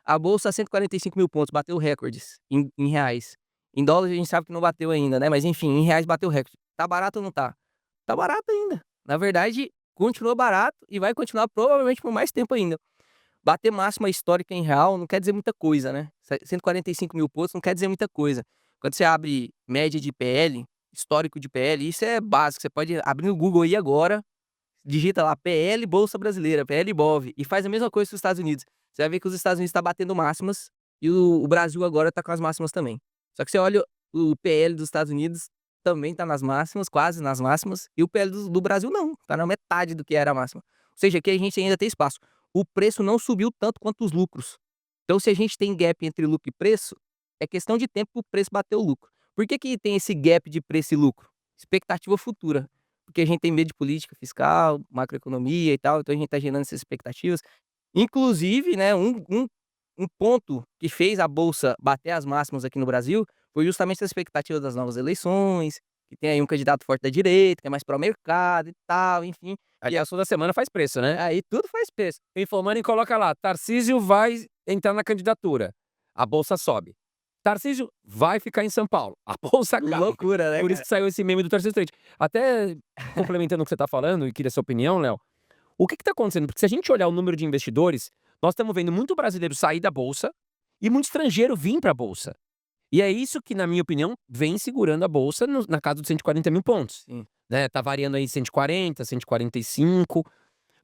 A bolsa 145 mil pontos, bateu recordes em reais. Em dólar a gente sabe que não bateu ainda, né? Mas enfim, em reais bateu recorde. Tá barato ou não tá? Tá barato ainda. Na verdade, continua barato e vai continuar provavelmente por mais tempo ainda. Bater máxima histórica em real não quer dizer muita coisa, né? 145 mil pontos não quer dizer muita coisa. Quando você abre média de PL, histórico de PL, isso é básico. Você pode abrir no Google aí agora, digita lá PL Bolsa Brasileira, PL Bov, e faz a mesma coisa que os Estados Unidos. Você vai ver que os Estados Unidos está batendo máximas e o Brasil agora está com as máximas também. Só que você olha o PL dos Estados Unidos, também está nas máximas, quase nas máximas, e o PL do Brasil não, está na metade do que era a máxima. Ou seja, aqui a gente ainda tem espaço. O preço não subiu tanto quanto os lucros. Então, se a gente tem gap entre lucro e preço, é questão de tempo para o preço bater o lucro. Por que tem esse gap de preço e lucro? Expectativa futura. Porque a gente tem medo de política fiscal, macroeconomia e tal, então a gente está gerando essas expectativas. Inclusive, né, um ponto que fez a bolsa bater as máximas aqui no Brasil foi justamente a expectativa das novas eleições, que tem aí um candidato forte da direita, que é mais pró-mercado e tal, enfim. Aliás, toda semana faz preço, né? Aí tudo faz preço. O Infomani coloca lá, Tarcísio vai entrar na candidatura. A bolsa sobe. Tarcísio vai ficar em São Paulo. A bolsa cai. Loucura, né, Por isso que saiu esse meme do Tarcísio Trade. Até complementando o que você tá falando, e queria sua opinião, Léo. O que tá acontecendo? Porque se a gente olhar o número de investidores, nós estamos vendo muito brasileiro sair da bolsa e muito estrangeiro vir para a bolsa. E é isso que, na minha opinião, vem segurando a bolsa na casa dos 140 mil pontos. Sim. Né? Tá variando aí 140, 145.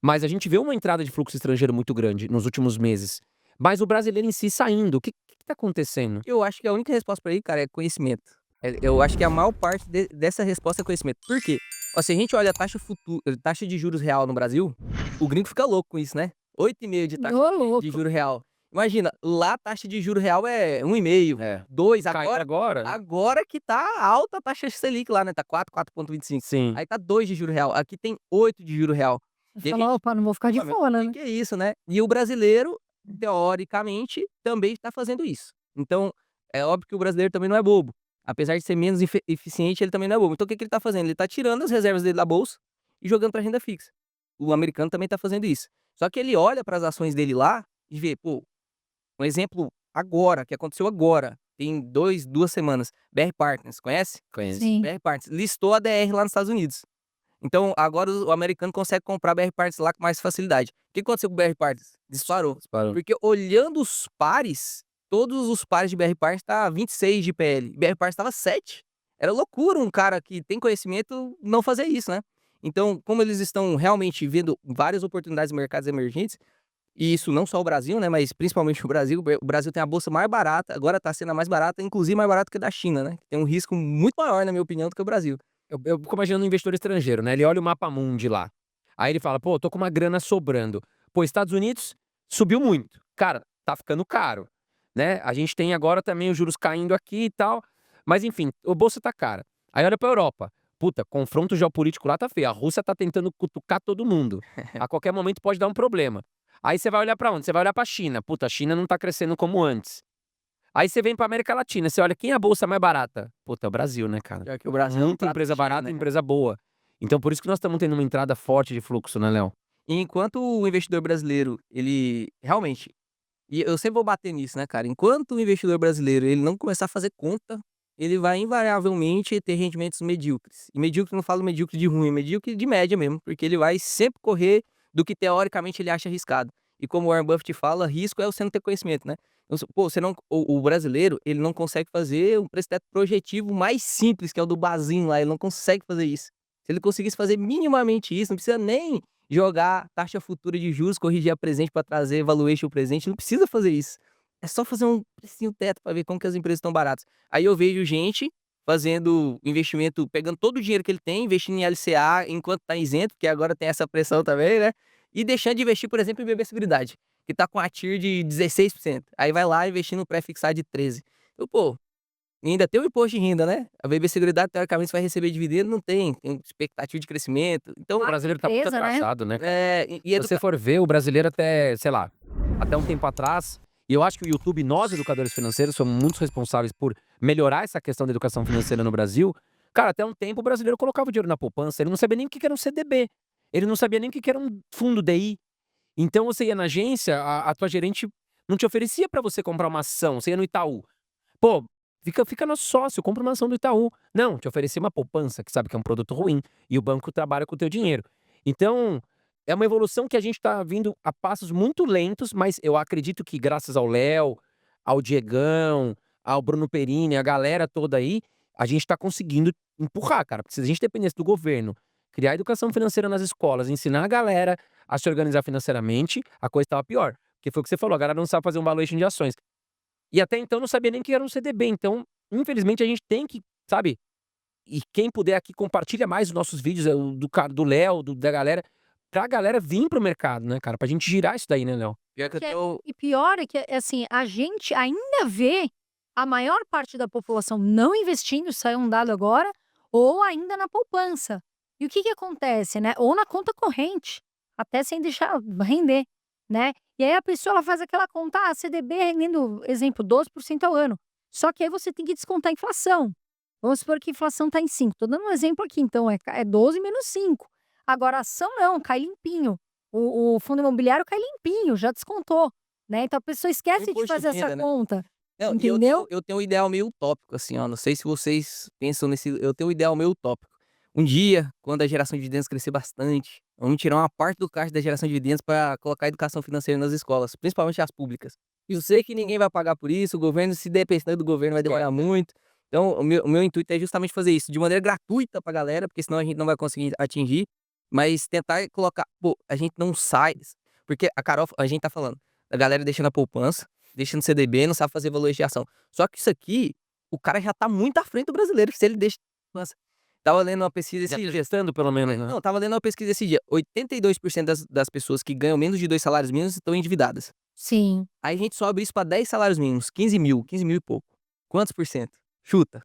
Mas a gente vê uma entrada de fluxo estrangeiro muito grande nos últimos meses. Mas o brasileiro em si saindo, o que tá acontecendo? Eu acho que a única resposta para aí, cara, é conhecimento. Eu acho que a maior parte dessa resposta é conhecimento. Por quê? Ó, se a gente olha a taxa de juros real no Brasil, o gringo fica louco com isso, né? 8,5 de taxa Ô, de louco. juro real. Imagina, lá a taxa de juro real é 1,5, É. 2. Caiu agora? Agora que tá alta a taxa Selic lá, né? Tá 4, 4,25. Sim. Aí tá 2 de juro real. Aqui tem 8 de juro real. Você fala, opa, não vou ficar de Fala, fora, que né? que é isso, né? E o brasileiro, teoricamente, também está fazendo isso. Então, é óbvio que o brasileiro também não é bobo. Apesar de ser menos eficiente, ele também não é bobo. Então, o que ele está fazendo? Ele está tirando as reservas dele da bolsa e jogando para renda fixa. O americano também está fazendo isso. Só que ele olha para as ações dele lá e vê, pô, um exemplo agora, que aconteceu agora, tem 2 semanas. BR Partners, conhece? Conheço. Sim. BR Partners listou a DR lá nos Estados Unidos. Então, agora o americano consegue comprar BR Parts lá com mais facilidade. O que aconteceu com o BR Parts? Disparou. Disparou. Porque olhando os pares, todos os pares de BR Parts tá 26 de PL. BR Parts estava 7. Era loucura um cara que tem conhecimento não fazer isso, né? Então, como eles estão realmente vendo várias oportunidades em mercados emergentes, e isso não só o Brasil, né? Mas principalmente o Brasil tem a bolsa mais barata, agora está sendo a mais barata, inclusive mais barata que a da China, né? Tem um risco muito maior, na minha opinião, do que o Brasil. Eu fico imaginando um investidor estrangeiro, né? Ele olha o mapa mundi lá. Aí ele fala, pô, tô com uma grana sobrando. Pô, Estados Unidos subiu muito. Cara, tá ficando caro, né? A gente tem agora também os juros caindo aqui e tal. Mas enfim, a bolsa tá cara. Aí olha pra Europa. Puta, confronto geopolítico lá tá feio. A Rússia tá tentando cutucar todo mundo. A qualquer momento pode dar um problema. Aí você vai olhar pra onde? Você vai olhar pra China. Puta, a China não tá crescendo como antes. Aí você vem pra América Latina, você olha quem é a bolsa mais barata? Puta, é o Brasil, né, cara? Pior que o Brasil é um Muita prato empresa cheio, barata né, e cara? empresa boa. Então por isso que nós estamos tendo uma entrada forte de fluxo, né, Léo? E enquanto o investidor brasileiro, ele realmente, e eu sempre vou bater nisso, né, cara? Enquanto o investidor brasileiro ele não começar a fazer conta, ele vai invariavelmente ter rendimentos medíocres. E medíocre não falo medíocre de ruim, medíocre de média mesmo, porque ele vai sempre correr do que teoricamente ele acha arriscado. E como o Warren Buffett fala, risco é você não ter conhecimento, né? Então, pô, você não, o brasileiro, ele não consegue fazer um preço-teto projetivo mais simples, que é o do Bazin lá, ele não consegue fazer isso. Se ele conseguisse fazer minimamente isso, não precisa nem jogar taxa futura de juros, corrigir a presente para trazer valuation presente, não precisa fazer isso. É só fazer um precinho teto para ver como que as empresas estão baratas. Aí eu vejo gente fazendo investimento, pegando todo o dinheiro que ele tem, investindo em LCA enquanto tá isento, porque agora tem essa pressão também, né? E deixando de investir, por exemplo, em BB Seguridade, que tá com a TIR de 16%. Aí vai lá investindo no pré-fixado de 13%. Então, pô, e ainda tem o imposto de renda, né? A BB Seguridade, teoricamente, vai receber dividendo, não tem expectativa de crescimento. Então, O brasileiro tá muito Empresa, né? atrasado, né? e Se você for ver, o brasileiro até, sei lá, até um tempo atrás, e eu acho que o YouTube, nós educadores financeiros, somos muito responsáveis por melhorar essa questão da educação financeira no Brasil. Cara, até um tempo o brasileiro colocava o dinheiro na poupança, ele não sabia nem o que era um CDB, ele não sabia nem o que era um fundo DI. Então você ia na agência, a tua gerente Não te oferecia pra você comprar uma ação, você ia no Itaú. Pô, fica nosso sócio, compra uma ação do Itaú. Não, te oferecia uma poupança, que sabe que é um produto ruim, e o banco trabalha com o teu dinheiro. Então, é uma evolução que a gente tá vindo a passos muito lentos, mas eu acredito que graças ao Léo, ao Diegão, ao Bruno Perini, a galera toda aí, a gente tá conseguindo empurrar, cara. Porque se a gente dependesse do governo, criar educação financeira nas escolas, ensinar a galera a se organizar financeiramente, a coisa estava pior. Porque foi o que você falou, a galera não sabe fazer um valuation de ações. E até então não sabia nem que era um CDB. Então, infelizmente, a gente tem que, sabe? E quem puder aqui compartilha mais os nossos vídeos, do Léo, da galera, pra galera vir pro mercado, né, cara? Pra gente girar isso daí, né, Léo? Pior que eu Que é tenho. e pior é que, assim, a gente ainda vê a maior parte da população não investindo, saiu um dado agora, ou ainda na poupança. E o que que acontece, né? Ou na conta corrente, até sem deixar render, né? E aí a pessoa ela faz aquela conta, CDB rendendo, exemplo, 12% ao ano. Só que aí você tem que descontar a inflação. Vamos supor que a inflação está em 5. Tô dando um exemplo aqui, então é 12 menos 5. Agora a ação não, cai limpinho. O fundo imobiliário cai limpinho, já descontou, né, então a pessoa O esquece de imposto de fazer essa renda, né? conta, Não, e entendeu? eu tenho um ideal meio utópico, assim, ó. Não sei se vocês pensam nesse. Eu tenho um ideal meio utópico. Um dia, quando a geração de dividendos crescer bastante, vamos tirar uma parte do caixa da geração de dividendos para colocar educação financeira nas escolas, principalmente as públicas. E eu sei que ninguém vai pagar por isso, o governo, se depender do governo, vai demorar muito. Então, o meu intuito é justamente fazer isso de maneira gratuita pra galera, porque senão a gente não vai conseguir atingir. Mas tentar colocar. Pô, a gente não sai. Porque a Carol, a gente tá falando, a galera deixando a poupança, deixando CDB, não sabe fazer valor de ação. Só que isso aqui, o cara já tá muito à frente do brasileiro, se ele deixa. Nossa, tava lendo uma pesquisa Já esse tá dia. gestando, pelo menos, né? Não, tava lendo uma pesquisa esse dia. 82% das pessoas que ganham menos de 2 salários mínimos estão endividadas. Sim. Aí a gente sobe isso pra 10 salários mínimos, 15 mil e pouco. Quantos por cento? Chuta.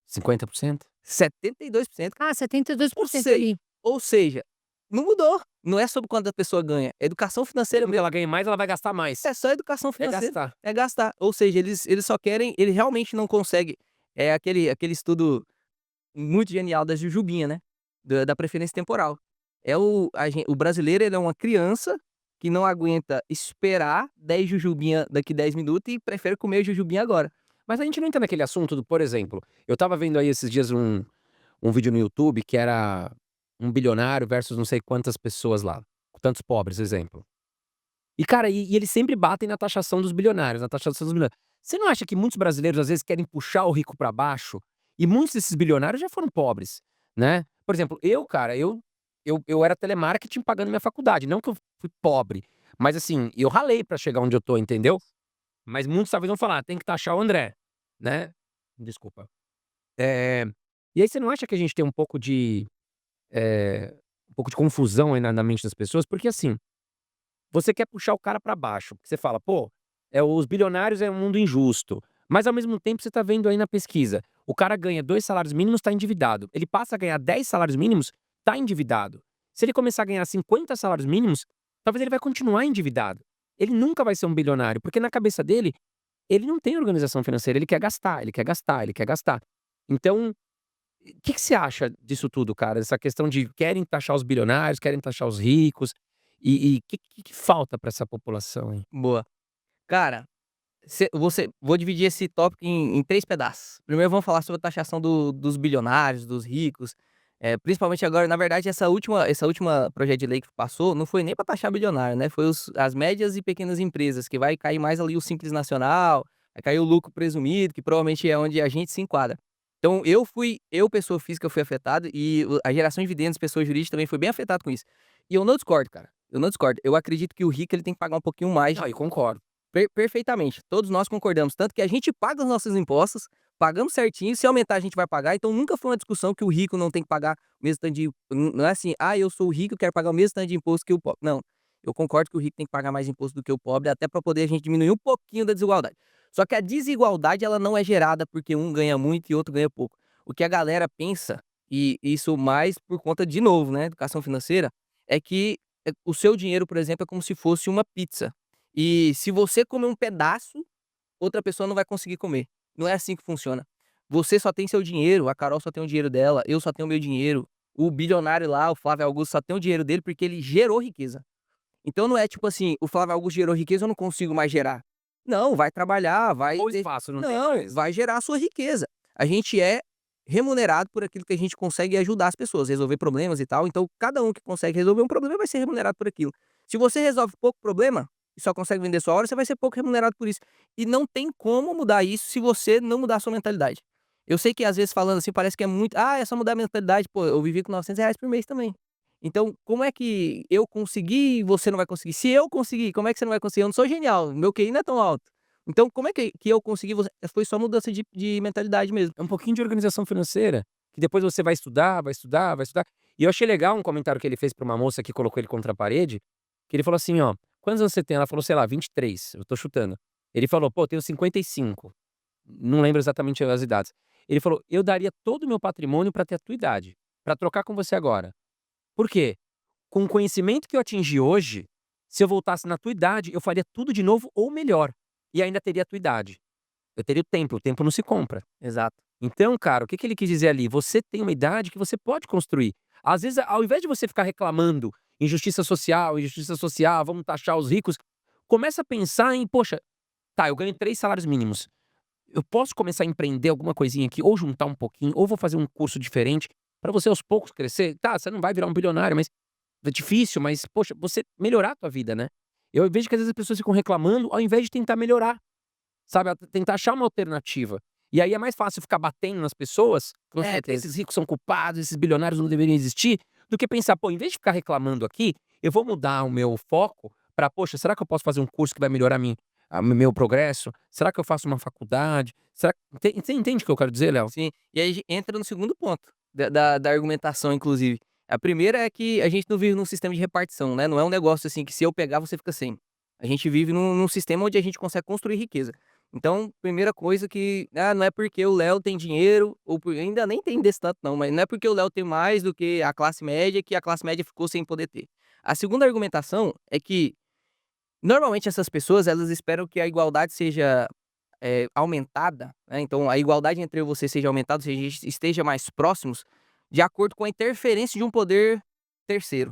50%? 72%. Ah, 72% Ou ali. Ou seja, não mudou. Não é sobre quanto a pessoa ganha. É educação financeira Mesmo que mesmo. ela ganhe mais, ela vai gastar mais. É só educação É financeira. gastar. É gastar. Ou seja, eles só querem. Ele realmente não consegue. É aquele estudo muito genial da Jujubinha, né? Da preferência temporal. O brasileiro ele é uma criança que não aguenta esperar 10 jujubinha daqui 10 minutos e prefere comer jujubinha agora. Mas a gente não entra naquele assunto do, por exemplo, eu tava vendo aí esses dias um vídeo no YouTube que era um bilionário versus não sei quantas pessoas lá, tantos pobres, exemplo. E cara, e eles sempre batem na taxação dos bilionários, na taxação dos bilionários. Você não acha que muitos brasileiros às vezes querem puxar o rico pra baixo? E muitos desses bilionários já foram pobres, né? Por exemplo, eu, cara, eu era telemarketing pagando minha faculdade, não que eu fui pobre, mas assim, eu ralei pra chegar onde eu tô, entendeu? Mas muitos talvez vão falar: "Tem que taxar o André", né? Desculpa. Eh, e aí você não acha que a gente tem um pouco de confusão aí na mente das pessoas? Porque assim, você quer puxar o cara pra baixo, porque você fala: "Pô, os bilionários é um mundo injusto", mas ao mesmo tempo você tá vendo aí na pesquisa, o cara ganha 2 salários mínimos, tá endividado. Ele passa a ganhar 10 salários mínimos, tá endividado. Se ele começar a ganhar 50 salários mínimos, talvez ele vai continuar endividado. Ele nunca vai ser um bilionário, porque na cabeça dele, ele não tem organização financeira, ele quer gastar, ele quer gastar, ele quer gastar. Então, o que você acha disso tudo, cara? Essa questão de querem taxar os bilionários, querem taxar os ricos, e o que falta pra essa população, hein? Boa. Cara, vou dividir esse tópico em 3 pedaços. Primeiro vamos falar sobre a taxação dos bilionários, dos ricos, principalmente agora na verdade essa última projeto de lei que passou, não foi nem para taxar bilionário, né, foi as médias e pequenas empresas, que vai cair mais ali o Simples Nacional, vai cair o lucro presumido, que provavelmente é onde a gente se enquadra. Então eu pessoa física fui afetado e a geração de dividendos, pessoa jurídica também foi bem afetado com isso. E eu não discordo, cara, eu não discordo. Eu acredito que o rico ele tem que pagar um pouquinho mais. Não, e concordo. Perfeitamente, todos nós concordamos, tanto que a gente paga os nossos impostos, pagamos certinho, se aumentar a gente vai pagar, então nunca foi uma discussão que o rico não tem que pagar o mesmo tanto de não é assim: "Ah, eu sou rico, quero pagar o mesmo tanto de imposto que o pobre", não, eu concordo que o rico tem que pagar mais imposto do que o pobre, até para poder a gente diminuir um pouquinho da desigualdade. Só que a desigualdade ela não é gerada porque um ganha muito e outro ganha pouco. O que a galera pensa, e isso mais por conta de novo, né, educação financeira, é que, o seu dinheiro, por exemplo, é como se fosse uma pizza. E se você comer um pedaço, outra pessoa não vai conseguir comer. Não é assim que funciona. Você só tem seu dinheiro, a Carol só tem o dinheiro dela, eu só tenho o meu dinheiro, o bilionário lá, o Flávio Augusto, só tem o dinheiro dele porque ele gerou riqueza. Então não é tipo assim, o Flávio Augusto gerou riqueza, eu não consigo mais gerar. Não, vai trabalhar, vai Ou ter espaço, não tem não, mais. vai gerar a sua riqueza. A gente é remunerado por aquilo que a gente consegue ajudar as pessoas, resolver problemas e tal, então cada um que consegue resolver um problema vai ser remunerado por aquilo. Se você resolve pouco problema e só consegue vender sua hora, você vai ser pouco remunerado por isso. E não tem como mudar isso se você não mudar a sua mentalidade. Eu sei que às vezes falando assim parece que é muito, é só mudar a mentalidade, pô, eu vivi com R$ 900 por mês também. Então, como é que eu consegui e você não vai conseguir? Se eu conseguir, como é que você não vai conseguir? Eu não sou genial, meu QI não é tão alto. Então, como é que eu consegui? Foi só mudança de mentalidade mesmo. É um pouquinho de organização financeira, que depois você vai estudar, vai estudar, vai estudar. E eu achei legal um comentário que ele fez pra uma moça que colocou ele contra a parede, que ele falou assim, ó: "Quantos anos você tem?" Ela falou, sei lá, 23, eu tô chutando. Ele falou: "Pô, tenho 55." Não lembro exatamente as idades. Ele falou: "Eu daria todo o meu patrimônio pra ter a tua idade, pra trocar com você agora. Por quê? Com o conhecimento que eu atingi hoje, se eu voltasse na tua idade, eu faria tudo de novo ou melhor, e ainda teria a tua idade. Eu teria o tempo não se compra." Exato. Então, cara, o que que ele quis dizer ali? Você tem uma idade que você pode construir. Às vezes, ao invés de você ficar reclamando injustiça social, vamos taxar os ricos, começa a pensar em: "Poxa, tá, eu ganho 3 salários mínimos. Eu posso começar a empreender alguma coisinha aqui, ou juntar um pouquinho, ou vou fazer um curso diferente, pra você aos poucos crescer." Tá, você não vai virar um bilionário, mas é difícil, mas, poxa, você melhorar a tua vida, né. Eu vejo que às vezes as pessoas ficam reclamando, ao invés de tentar melhorar. Sabe, tentar achar uma alternativa. E aí é mais fácil ficar batendo nas pessoas, Com certeza. esses ricos são culpados, esses bilionários não deveriam existir, do que pensar: "Pô, em vez de ficar reclamando aqui, eu vou mudar o meu foco pra, poxa, será que eu posso fazer um curso que vai melhorar meu progresso? Será que eu faço uma faculdade? Será" você entende o que eu quero dizer, Léo? Sim. E aí entra no segundo ponto da argumentação, inclusive. A primeira é que a gente não vive num sistema de repartição, né? Não é um negócio assim que se eu pegar, você fica sem. A gente vive num sistema onde a gente consegue construir riqueza. Então, primeira coisa que, não é porque o Léo tem dinheiro, ainda nem tem desse tanto não, mas não é porque o Léo tem mais do que a classe média que a classe média ficou sem poder ter. A segunda argumentação é que, normalmente essas pessoas, elas esperam que a igualdade seja aumentada, né, então a igualdade entre eu e você seja aumentada, ou seja, a gente esteja mais próximos, de acordo com a interferência de um poder terceiro,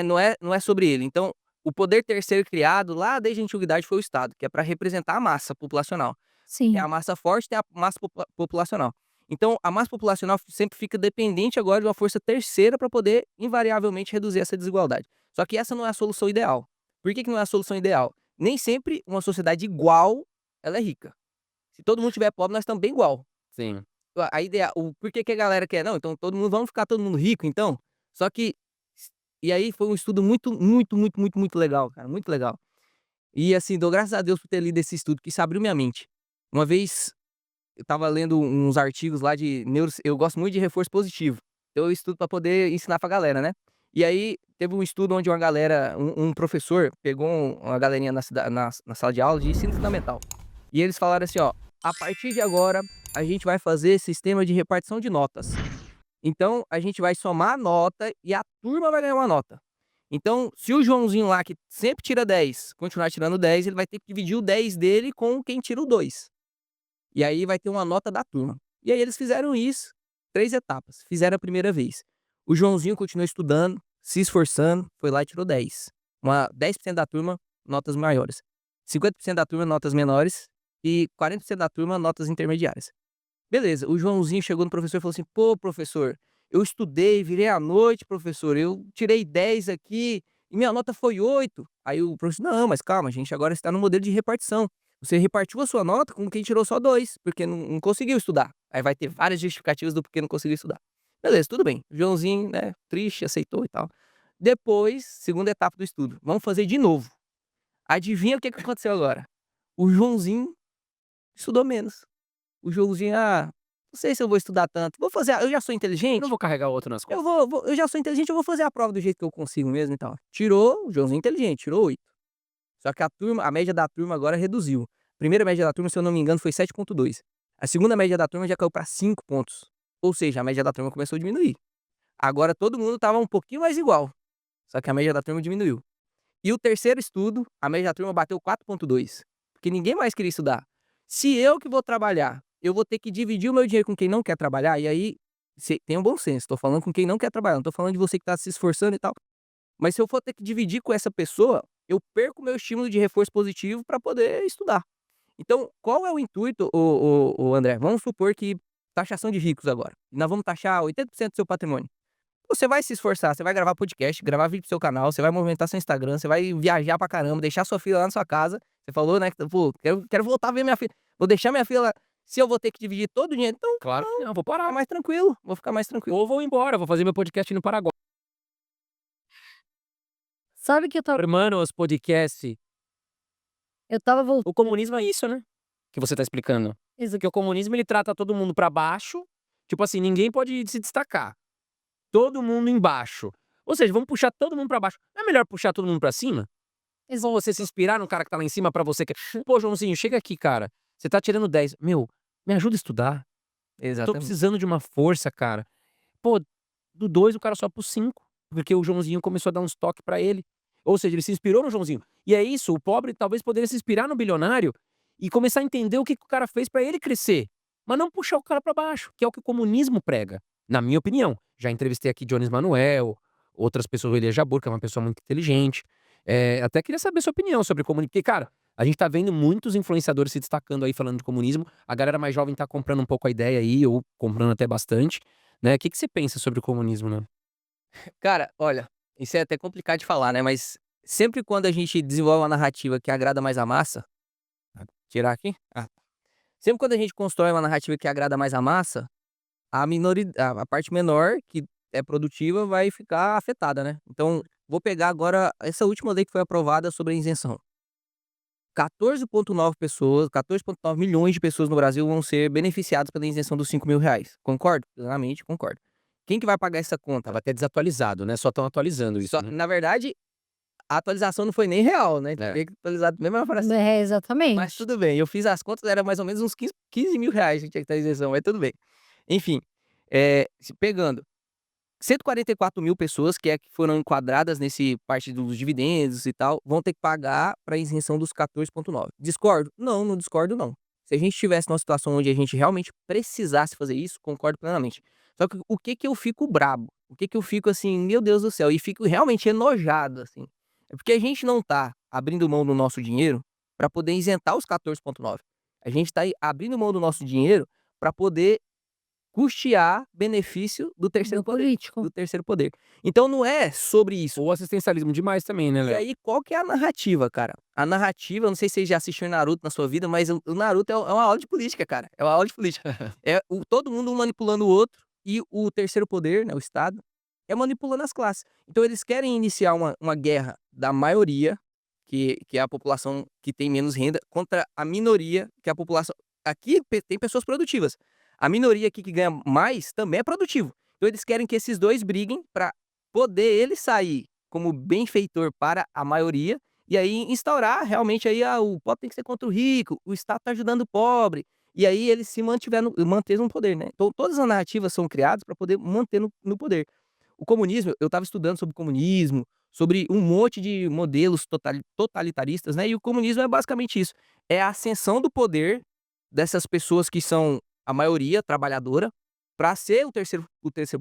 não é sobre ele. Então, o poder terceiro criado lá desde a antiguidade foi o Estado, que é para representar a massa populacional. Tem Sim. a massa forte, tem a massa populacional. Então, a massa populacional sempre fica dependente agora de uma força terceira para poder invariavelmente reduzir essa desigualdade. Só que essa não é a solução ideal. Por que que não é a solução ideal? Nem sempre uma sociedade igual, ela é rica. Se todo mundo tiver pobre, nós estamos bem igual. Sim. A ideia por que que a galera quer? Não, então vamos ficar todo mundo rico então? Só que e aí foi um estudo muito, muito, muito, muito, muito legal, cara, muito legal. E assim, dou graças a Deus por ter lido esse estudo, que isso abriu minha mente. Uma vez eu estava lendo uns artigos lá de eu gosto muito de reforço positivo, então eu estudo para poder ensinar pra galera, né. E aí teve um estudo onde uma galera um professor pegou uma galerinha na sala de aula de ensino fundamental, e eles falaram assim: "Ó, a partir de agora, a gente vai fazer sistema de repartição de notas. Então a gente vai somar a nota e a turma vai ganhar uma nota. Então, se o Joãozinho lá que sempre tira 10 continuar tirando 10, ele vai ter que dividir o 10 dele com quem tira o 2. E aí vai ter uma nota da turma." E aí eles fizeram isso, 3 etapas. Fizeram a primeira vez. O Joãozinho continuou estudando, se esforçando, foi lá e tirou 10. 10% da turma, notas maiores. 50% da turma, notas menores. E 40% da turma, notas intermediárias. Beleza, o Joãozinho chegou no professor e falou assim: "Pô, professor, eu estudei, virei à noite, professor, eu tirei 10 aqui e minha nota foi 8." Aí o professor: "Não, mas calma, a gente agora está no modelo de repartição. Você repartiu a sua nota com quem tirou só 2 porque não conseguiu estudar." Aí vai ter várias justificativas do porquê não conseguiu estudar. Beleza, tudo bem. O Joãozinho, né, triste, aceitou e tal. Depois, segunda etapa do estudo, vamos fazer de novo. Adivinha o que que aconteceu agora? O Joãozinho estudou menos. O Joãozinho: não sei se eu vou estudar tanto, vou fazer eu já sou Eu não inteligente, vou carregar o outro nas eu costas. eu já sou inteligente, eu vou fazer a prova do jeito que eu consigo mesmo e tal." Tirou, o Joãozinho inteligente, tirou 8. Só que a média da turma agora reduziu. A primeira média da turma, se eu não me engano, foi 7,2. A segunda média da turma já caiu para 5 pontos. Ou seja, a média da turma começou a diminuir. Agora todo mundo estava um pouquinho mais igual, só que a média da turma diminuiu. E o terceiro estudo, a média da turma bateu 4,2, porque ninguém mais queria estudar. Se eu que vou trabalhar, eu vou ter que dividir o meu dinheiro com quem não quer trabalhar, e aí tenha um bom senso, tô falando com quem não quer trabalhar, não tô falando de você que tá se esforçando e tal. Mas se eu for ter que dividir com essa pessoa, eu perco meu estímulo de reforço positivo para poder estudar. Então, qual é o intuito, o André? Vamos supor que taxação de ricos agora. Nós vamos taxar 80% do seu patrimônio. Você vai se esforçar, você vai gravar podcast, gravar vídeo pro seu canal, você vai movimentar seu Instagram, você vai viajar pra caramba, deixar sua filha lá na sua casa. Você falou, né, que, pô, quero voltar a ver minha filha. Vou deixar minha filha lá. Se eu vou ter que dividir todo o dinheiro, então Claro que não, vou ficar parar. mais tranquilo. Vou ficar mais tranquilo. Ou vou embora, vou fazer meu podcast no Paraguai. Sabe que Mano, os podcasts. eu tava voltando. O comunismo é isso, né? Que você tá explicando. Que o comunismo ele trata todo mundo pra baixo. Tipo assim, ninguém pode se destacar. Todo mundo embaixo. Ou seja, vamos puxar todo mundo pra baixo. Não é melhor puxar todo mundo pra cima? Ou você se inspirar no cara que tá lá em cima pra você. Pô, Joãozinho, chega aqui, cara. Você tá tirando 10. Meu, me ajuda a estudar. Tô Exatamente. precisando de uma força, cara. Pô, do 2 o cara sobe pro 5. Porque o Joãozinho começou a dar uns toques pra ele. Ou seja, ele se inspirou no Joãozinho. E é isso, o pobre talvez poderia se inspirar no bilionário e começar a entender o que o cara fez pra ele crescer. Mas não puxar o cara pra baixo, que é o que o comunismo prega. Na minha opinião. Já entrevistei aqui Jones Manuel, outras pessoas, o Elias Jabbour, que é uma pessoa muito inteligente. Até queria saber sua opinião sobre comunismo. Porque, cara, a gente tá vendo muitos influenciadores se destacando aí falando de comunismo. A galera mais jovem tá comprando um pouco a ideia aí, ou comprando até bastante. Né? O que você pensa sobre o comunismo, né? Cara, olha, isso é até complicado de falar, né? Mas sempre quando a gente desenvolve uma narrativa que agrada mais a massa. Tirar aqui? Sempre quando a gente constrói uma narrativa que agrada mais a massa, a parte menor, que é produtiva, vai ficar afetada, né? Então, vou pegar agora essa última lei que foi aprovada sobre a isenção. 14,9 milhões de pessoas no Brasil vão ser beneficiadas pela isenção dos R$ 5.000. Concordo? Plenamente, concordo. Quem que vai pagar essa conta? Tava até desatualizado, né? Só estão atualizando isso. Né? Na verdade, a atualização não foi nem real, né? Teria que atualizar mesmo aparecendo. Exatamente. Mas tudo bem, eu fiz as contas, era mais ou menos uns 15 mil reais que tinha que estar isenção, mas tudo bem. Enfim, pegando 144 mil pessoas que foram enquadradas nesse parte dos dividendos e tal, vão ter que pagar para isenção dos 14,9. Discordo? Não, não discordo não. Se a gente estivesse numa situação onde a gente realmente precisasse fazer isso, concordo plenamente. Só que o que eu fico brabo? O que eu fico assim, meu Deus do céu, e fico realmente enojado, assim. É porque a gente não tá abrindo mão do nosso dinheiro para poder isentar os 14,9. A gente tá abrindo mão do nosso dinheiro para poder custear benefício do terceiro poder. político. Do terceiro poder. Então não é sobre isso. Ou assistencialismo demais também, né, E Léo? aí, qual que é a narrativa, cara? A narrativa, eu não sei se você já assistiu Naruto na sua vida, mas o Naruto é uma aula de política, cara. É uma aula de política. Todo mundo um manipulando o outro e o terceiro poder, né, o Estado, é manipulando as classes. Então eles querem iniciar uma guerra da maioria, que é a população que tem menos renda, contra a minoria, que é a população... Aqui tem pessoas produtivas. A minoria aqui que ganha mais também é produtivo. Então eles querem que esses dois briguem para poder ele sair como benfeitor para a maioria e aí instaurar realmente aí o pobre tem que ser contra o rico, o Estado tá ajudando o pobre. E aí ele se manter no poder, né? Então todas as narrativas são criadas para poder manter no poder. O comunismo, eu estava estudando sobre comunismo, sobre um monte de modelos totalitaristas, né? E o comunismo é basicamente isso. É a ascensão do poder dessas pessoas que são a maioria trabalhadora, para ser o terceiro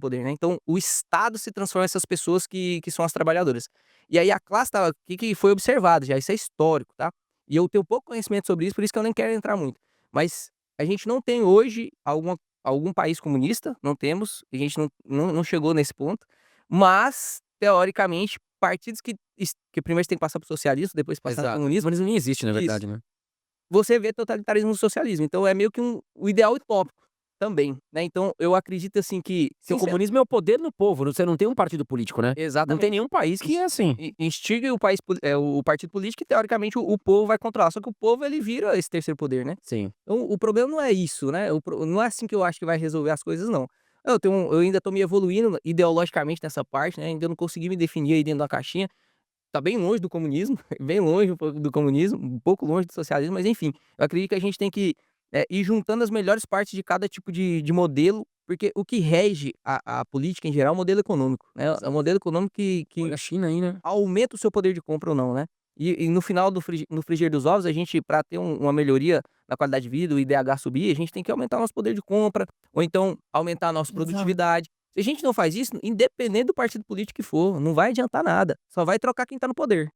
poder, né? Então, o Estado se transforma nessas pessoas que são as trabalhadoras. E aí a classe que foi observado já, isso é histórico, tá? E eu tenho pouco conhecimento sobre isso, por isso que eu nem quero entrar muito. Mas a gente não tem hoje algum país comunista, não temos, a gente não chegou nesse ponto, mas, teoricamente, partidos que primeiro tem que passar pro socialismo, depois passar pro comunismo. O comunismo nem existe, na Isso. verdade, né? Você vê totalitarismo no socialismo. Então é meio que o ideal utópico também, né? Então eu acredito assim que... Porque o comunismo é o poder no povo, você não tem um partido político, né? Não Exatamente. tem nenhum país que é assim. Instiga o partido político e teoricamente o povo vai controlar. Só que o povo ele vira esse terceiro poder, né? Sim. Então o problema não é isso, né? Não é assim que eu acho que vai resolver as coisas, não. Eu ainda tô me evoluindo ideologicamente nessa parte, né? Ainda não consegui me definir aí dentro da caixinha. Tá bem longe do comunismo, bem longe um pouco do comunismo, um pouco longe do socialismo, mas enfim, eu acredito que a gente tem que ir juntando as melhores partes de cada tipo de modelo, porque o que rege a política em geral é o modelo econômico, né? É o modelo econômico que Olha a China aí, né? aumenta o seu poder de compra ou não, né? E no final no frigir dos ovos, a gente, para ter uma melhoria na qualidade de vida, o IDH subir, a gente tem que aumentar o nosso poder de compra, ou então aumentar a nossa Exato. produtividade. Se a gente não faz isso, independente do partido político que for, não vai adiantar nada. Só vai trocar quem tá no poder.